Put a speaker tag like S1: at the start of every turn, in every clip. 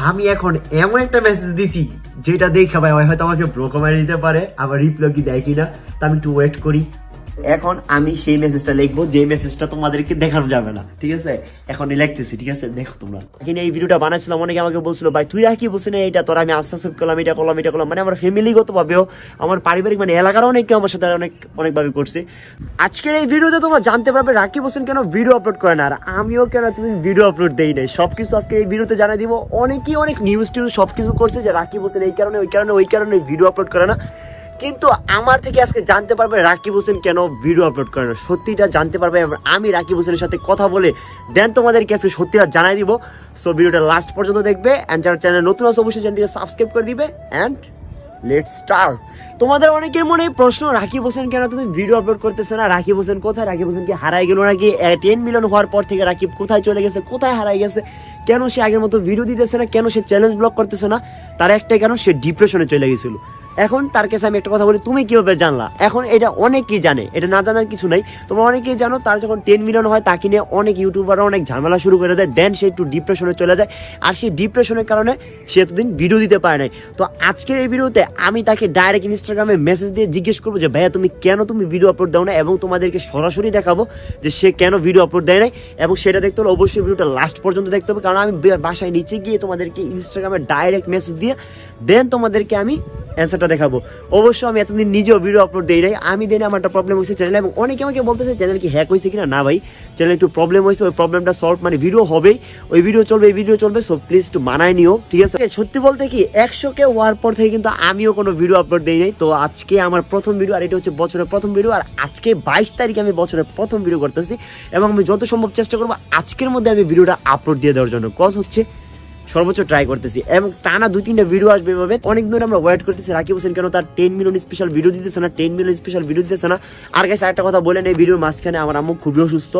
S1: আমি এখন এমন একটা মেসেজ দিছি যেটা দেখা ভাই হয়তো আমাকে ব্লক মারি দিতে পারে, আবার রিপ্লাই কি দেয় কিনা, তা আমি একটু ওয়েট করি। এখন আমি সেই মেসেজটা লিখবো যে মেসেজটা তোমাদেরকে দেখানো যাবে না, ঠিক আছে? এখন লিখতেছি, ঠিক আছে? দেখো তোমরা। এখানে এই ভিডিওটা বানাইছিলাম, অনেকে আমাকে বলছিল ভাই তুই কি বলছিস না এটা তোর, আমি আস্তে করলাম, এটা করলাম, মানে আমার ফ্যামিলিগত ভাবেও আমার পারিবারিক মানে এলাকার অনেকে আমার সাথে অনেকভাবে করছে। আজকের এই ভিডিওতে তোমরা জানতে পারবে রাকিব হোসেন কেন ভিডিও আপলোড করে না, আর আমিও কেন এতদিন ভিডিও আপলোড দেই নাই, সবকিছু আজকে এই ভিডিওতে জানাই দিব। অনেকেই অনেক নিউজ টিউজ সবকিছু করছে যে রাকিব হোসেন এই কারণে ওই কারণে ভিডিও আপলোড করে না, কিন্তু আমার থেকে আজকে জানতে পারবে রাকিব হোসেন কেন ভিডিও আপলোড করে না, সত্যিটা জানতে পারবে। আমি রাকিব হোসেনের সাথে কথা বলে দেন তোমাদেরকে আজকে সত্যিটা জানাই দিব। সো ভিডিওটা লাস্ট পর্যন্ত দেখবে, অ্যান্ড যারা চ্যানেল নতুন আছে অবশ্যই চ্যানেলটিকে সাবস্ক্রাইব করে দিবে। And let's start. তোমাদের অনেকের মনে প্রশ্ন, রাকিব হোসেন কেন তুমি ভিডিও আপলোড করতেছে না, রাকিব হোসেন কোথায়, রাকিব হোসেন কি হারাই গেল নাকি, 10 মিলিয়ন হওয়ার পর থেকে রাকিব কোথায় চলে গেছে, কোথায় হারাই গেছে, কেন সে আগের মতো ভিডিও দিতেছে না, কেন সে চ্যালেঞ্জ ব্লক করতেছে না? তার একটাই কারণ, সে ডিপ্রেশনে চলে গেছিল। এখন তার কাছে আমি একটা কথা বলি, তুমি কিভাবে জানলা? এখন এটা অনেকেই জানে, এটা না জানার কিছু নাই। তোমরা অনেকেই জানো তার যখন 10 মিলিয়ন হয় তাকে নিয়ে অনেক ইউটিউবাররা অনেক ঝামেলা শুরু করে দেয়, দেন সে একটু ডিপ্রেশনে চলে যায়, আর সেই ডিপ্রেশনের কারণে সে এতদিন ভিডিও দিতে পারে নাই। তো আজকের এই ভিডিওতে আমি তাকে ডাইরেক্ট ইনস্টাগ্রামে মেসেজ দিয়ে জিজ্ঞেস করবো যে ভাইয়া তুমি কেন ভিডিও আপলোড দাও না, এবং তোমাদেরকে সরাসরি দেখাবো যে সে কেন ভিডিও আপলোড দেয় নাই। এবং সেটা দেখতে হলে অবশ্যই ভিডিওটা লাস্ট পর্যন্ত দেখতে হবে, কারণ আমি বাসায় নিচে গিয়ে তোমাদেরকে ইনস্টাগ্রামে ডাইরেক্ট মেসেজ দিয়ে দেন তোমাদেরকে আমি অ্যান্সারটা দেখাবো। অবশ্য আমি এতদিন নিজেও ভিডিও আপলোড দিই নাই, আমি দিই না, আমার একটা প্রবলেম হয়েছে চ্যানেলে, এবং অনেকে আমাকে বলতেছে চ্যানেল কি হ্যাক হয়েছে কিনা। না ভাই, চ্যানেল একটু প্রবলেম হয়েছে, ওই প্রবলেমটা সলভ, মানে ভিডিও হবেই, ওই ভিডিও চলবে, এই ভিডিও চলবে। সো প্লিজ একটু মানায় নিও, ঠিক আছে? সত্যি বলতে কি 100K হওয়ার পর থেকে কিন্তু আমিও কোনো ভিডিও আপলোড দিই নাই। তো আজকে আমার প্রথম ভিডিও, আর এটা হচ্ছে বছরের প্রথম ভিডিও, আর আজকে 22 তারিখে আমি বছরের প্রথম ভিডিও করতেছি, এবং আমি যত সম্ভব চেষ্টা করবো আজকের মধ্যে আমি ভিডিওটা আপলোড দিয়ে দেওয়ার জন্য। কজ হচ্ছে সর্বোচ্চ ট্রাই করতেছি, এবং টানা 2-3টা ভিডিও আসবে এভাবে। অনেক দিন আমরা ওয়েট করতেছি রাকিব হোসেন কেন তার 10 মিলিয়ন স্পেশাল ভিডিও দিতেছে না, 10 মিলিয়ন স্পেশাল ভিডিও দিতেছে না। আর গাইস আরেকটা কথা বলেন, এই ভিডিওর মাঝখানে আমার আম্মু খুবই অসুস্থ,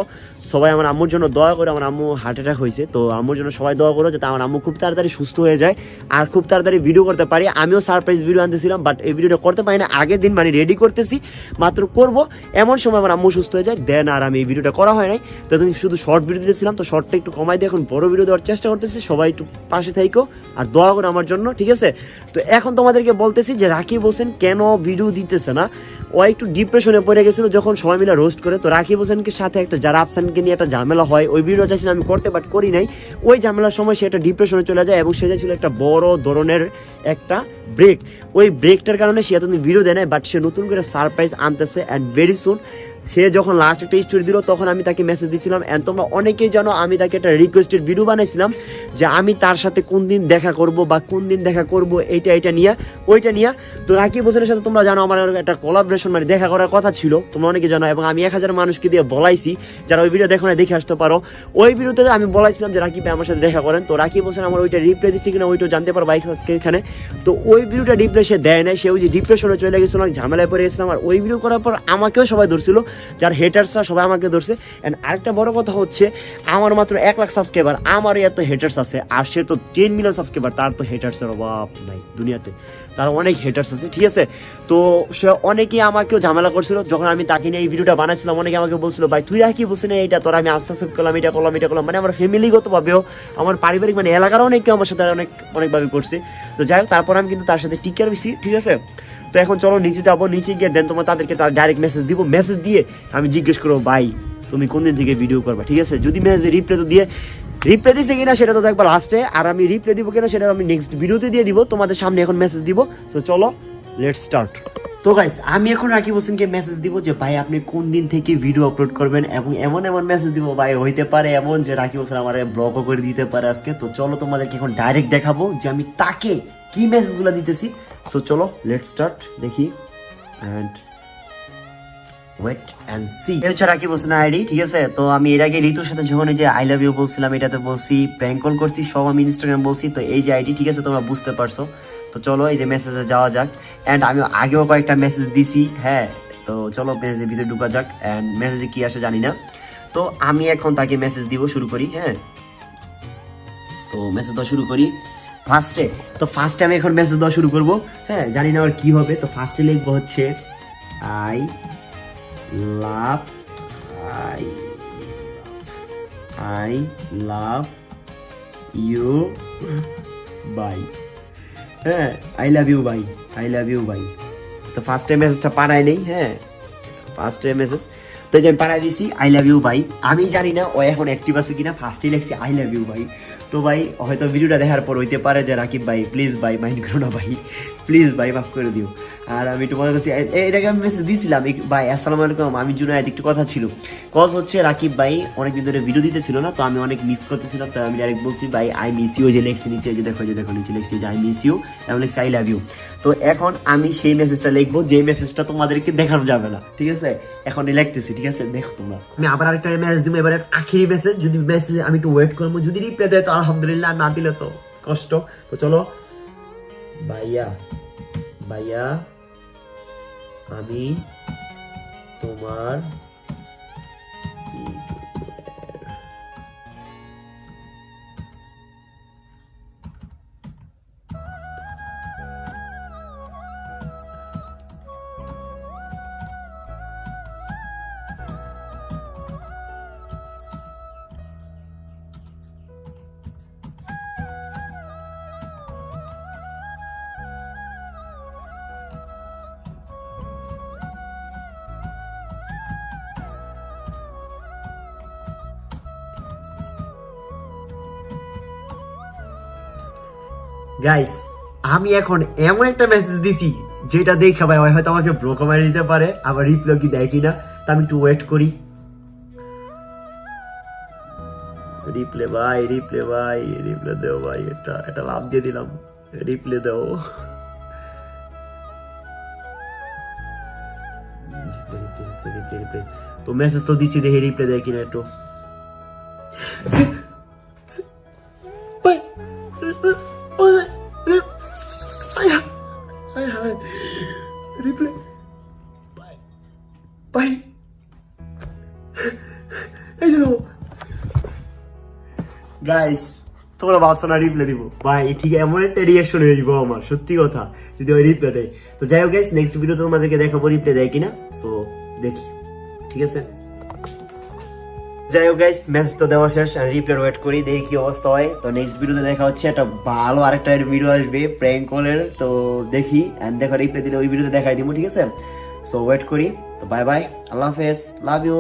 S1: সবাই আমার আম্মুর জন্য দোয়া করে। আমার আম্মু হার্ট অ্যাটাক হয়েছে, তো আম্মুর জন্য সবাই দোয়া করো যাতে আমার আম্মু খুব তাড়াতাড়ি সুস্থ হয়ে যায় আর খুব তাড়াতাড়ি ভিডিও করতে পারি। আমিও সারপ্রাইজ ভিডিও আনতেছিলাম, বাট এই ভিডিওটা করতে পারি না, আগের দিন মানে রেডি করতেছি, মাত্র করব এমন সময় আমার আম্মু সুস্থ হয়ে যায়, দেন আর আমি এই ভিডিওটা করা হয় নাই। তো শুধু শর্ট ভিডিও দিয়েছিলাম, তো শর্টটা একটু কমাই দিয়ে এখন বড় ভিডিও দেওয়ার চেষ্টা করতেছি। সবাই একটু পাশে থাইকো আর দোয়া করো আমার জন্য, ঠিক আছে? তো এখন তোমাদেরকে বলতেছি যে রাকিব হোসেন কেন ভিডিও দিতেছে না। ও একটু ডিপ্রেশনে পড়ে গেছিল যখন সবাই মিলে রোস্ট করে। তো রাকিব হোসেনকে সাথে একটা যারা আফসানকে নিয়ে একটা ঝামেলা হয়, ওই ভিডিও চাইছিলাম আমি করতে, বাট করি নাই। ওই ঝামেলার সময় সে একটা ডিপ্রেশনে চলে যায়, এবং সে ছিল একটা বড় ধরনের একটা ব্রেক। ওই ব্রেকটার কারণে সে এতদিন ভিডিও দেয় নাই, বাট সে নতুন করে সারপ্রাইজ আনতেছে, অ্যান্ড ভেরি সুন। সে যখন লাস্ট একটা স্টোরি দিল তখন আমি তাকে মেসেজ দিয়েছিলাম, অ্যান্ড তোমরা অনেকেই জানো আমি তাকে একটা রিকোয়েস্টেড ভিডিও বানাইছিলাম যে আমি তার সাথে কোন দিন দেখা করব বা কোন দিন দেখা করব, এইটা নিয়ে ওইটা নিয়ে। তো রাকিব হোসেনের সাথে তোমরা জানো আমার একটা কোলাবরেশন মানে দেখা করার কথা ছিল, তোমরা অনেকে জানো, এবং আমি 1000 মানুষকে দিয়ে বলাইছি, যারা ওই ভিডিও দেখো না দেখে আসতে পারো। ওই ভিডিওতে আমি বলাইছিলাম যে রাকিব আমার সাথে দেখা করেন। তো রাকিব হোসেন আমার ওইটা রিপ্লাই দিচ্ছে কিনা ওইটাও জানতে পারো বাইক এখানে। তো ওই ভিডিওটা রিপ্লাই সে দেয় নাই, সে ওই যে ডিপ্রেশনে চলে গেছিল, অনেক ঝামেলায় পড়ে গেছিলাম। আর ওই ভিডিও করার পর আমাকেও সবাই ধরছিল, যার হেটার্সরা সবাই আমাকে ধরছে। অ্যান্ড আরেকটা বড় কথা হচ্ছে আমার মাত্র 1 লাখ সাবস্ক্রাইবার, আমারই এত হেটার্স আছে, আর সে তো 10 মিলিয়ন সাবস্ক্রাইবার, তার তো হেটার্সের অভাব নাই দুনিয়াতে, তার অনেক হেটার্স আছে, ঠিক আছে? তো সে অনেকেই আমাকেও ঝামেলা করছিল যখন আমি তাকে নিয়ে এই ভিডিওটা বানাইছিলাম। অনেকে আমাকে বলছিল ভাই তুই কি বলছিস না এইটা তোর, আমি আস্তে করলাম, এটা করলাম, মানে আমার ফ্যামিলিগত ভাবেও আমার পারিবারিক মানে এলাকার অনেকে আমার সাথে অনেকভাবে করছে। তো যাই হোক, তারপর আমি কিন্তু তার সাথে টিকার বেশি, ঠিক আছে? তো এখন চলো নিচে যাবো, নিচে গিয়ে দেন তোমার তাদেরকে তার ডাইরেক্ট মেসেজ দিব, মেসেজ দিয়ে আমি জিজ্ঞেস করবো ভাই তুমি কোন দিন থেকে ভিডিও করবা, ঠিক আছে? যদি মেসেজে রিপ্লাই দিচ্ছে কিনা সেটা তো দেখবা লাস্টে, আর আমি রিপ্লাই দিব কিনা সেটা আমি নেক্সট ভিডিওতে দিয়ে দিব, তোমাদের সামনে এখন মেসেজ দিব। তো চলো লেটস স্টার্ট। তো গাইস আমি এখন রাকিব হোসেনকে মেসেজ দিব যে ভাই আপনি কোন দিন থেকে ভিডিও আপলোড করবেন, এবং এমন মেসেজ দিব ভাই হইতে পারে এমন যে রাকিব হোসেন আমার ব্লকও করে দিতে পারে আজকে। তো চলো তোমাদেরকে এখন ডাইরেক্ট দেখাবো যে আমি তাকে কি মেসেজগুলো দিতেছি। সো চলো লেটস স্টার্ট, দেখি এন্ড ওয়েট এন্ড সি। এটা হচ্ছে রাকিব হোসেন আইডি, ঠিক আছে? তো আমি এর আগে ঋতুর সাথে যখন যে আই লাভ ইউ বলছিলাম, এটাতে বলছি, প্র্যাঙ্ক কল করছি, সব আমি ইনস্টাগ্রাম বলছি। তো এই যে আইডি, ঠিক আছে? তোমরা বুঝতে পারছো। তো চলো এই যে মেসেজে যাওয়া যাক, এন্ড আমি আগেও কয়েকটা মেসেজ দিছি, হ্যাঁ। তো চলো মেসেজের ভিতরে ঢুকা যাক, এন্ড মেসেজে কি আসে জানি না। তো আমি এখন তাকে মেসেজ দিব, শুরু করি, হ্যাঁ। তো মেসেজ দেওয়া শুরু করি, ফার্স্টে আমি এখন মেসেজ দেওয়া শুরু করবো। হ্যাঁ, জানি না আর কি হবে। তো ফার্স্টে লিখবো হচ্ছে I love I love you bye. হ্যাঁ, আই লাভ ইউ বাই। তো ফার্স্টে মেসেজটা পাঠাই নেই। হ্যাঁ, ফার্স্টে মেসেজ তো যে আমি পাঠাই দিছি আই লাভ ইউ ভাই। আমি জানি না ও এখন অ্যাক্টিভ আছে কিনা, ফার্স্টেই লিখছি আই লাভ ইউ ভাই। তো ভাই হয়তো ভিডিওটা দেখার পর হইতে পারে যে রাকিব ভাই প্লিজ ভাই মাইন্ড করো না ভাই, প্লিজ ভাই মাফ করে দিও। আর আমি তোমার কাছে এটাকে আমি মেসেজ দিয়েছিলাম ভাই আসসালামু আলাইকুম, আমি জুনায়েদ, একটু কথা ছিল। কজ হচ্ছে রাকিব ভাই অনেকদিন ধরে ভিডিও দিতেছিল না, তো আমি অনেক মিস করতেছিলাম। তো আমি ডাইরেক্ট বলছি ভাই আই মিস ইউ, যে লেখছি নিচে, যে দেখো নিচে লেখছি যে আই মিস ইউ, এবং লেখছি আই লাভ ইউ। তো এখন আমি সেই মেসেজটা লিখবো, যে মেসেজটা তোমাদেরকে দেখানো যাবে না, ঠিক আছে? এখন লিখতেছি, ঠিক আছে? দেখো তোমরা, আমি আবার আরেকটা মেসেজ দিব, এবারে আখেরি মেসেজ। যদি মেসেজ আমি একটু ওয়েট করবো, যদি রিপ্লাই দেয় তো আলহামদুলিল্লাহ, না দিলে তো কষ্ট। তো চলো, ভাইয়া আমি তোমার গাইস, আমি এখন এমন একটা মেসেজ দিছি যেটা দেখে ভাই হয়তো আমাকে ব্লক মারি দিতে পারে, আবার রিপ্লাই কি দেয় কিনা। তা আমি একটু ওয়েট করি। রিপ্লাই দেও ভাই, এটা লাভ দিয়ে দিলাম, রিপ্লাই দেও। তো মেসেজ তো দিছি, দেখে রিপ্লাই দেয় কিনা একটু। গাইস, তোমরা ভাবছো না রিপ্লাই দিব ভাই, ঠিক এমন একটা রিয়াকশন হয়ে যাবো আমার, সত্যি কথা, যদি ওই রিপ্লাই দেয়। তো যাই হোক গাইস, নেক্সট ভিডিও তোমাদেরকে দেখাবো রিপ্লাই দেয় কিনা। সো দেখি, ঠিক আছে? যাই হোক গাইস, মেসেজ তো দেওয়া শেষ, আর রিপ্লাই ওয়েট করি, দেখি কি অবস্থা হয়। তো নেক্সট ভিডিওতে দেখা হচ্ছে, একটা ভালো আরেকটা ভিডিও আসবে প্র্যাঙ্ক কলের, তো দেখি এন্ড দেখো রিপ্লাই দিলে ওই ভিডিওতে দেখাই দিব, ঠিক আছে? সো ওয়েট করি। তো বাই বাই, আল্লাহ হাফেজ, লাভ ইউ।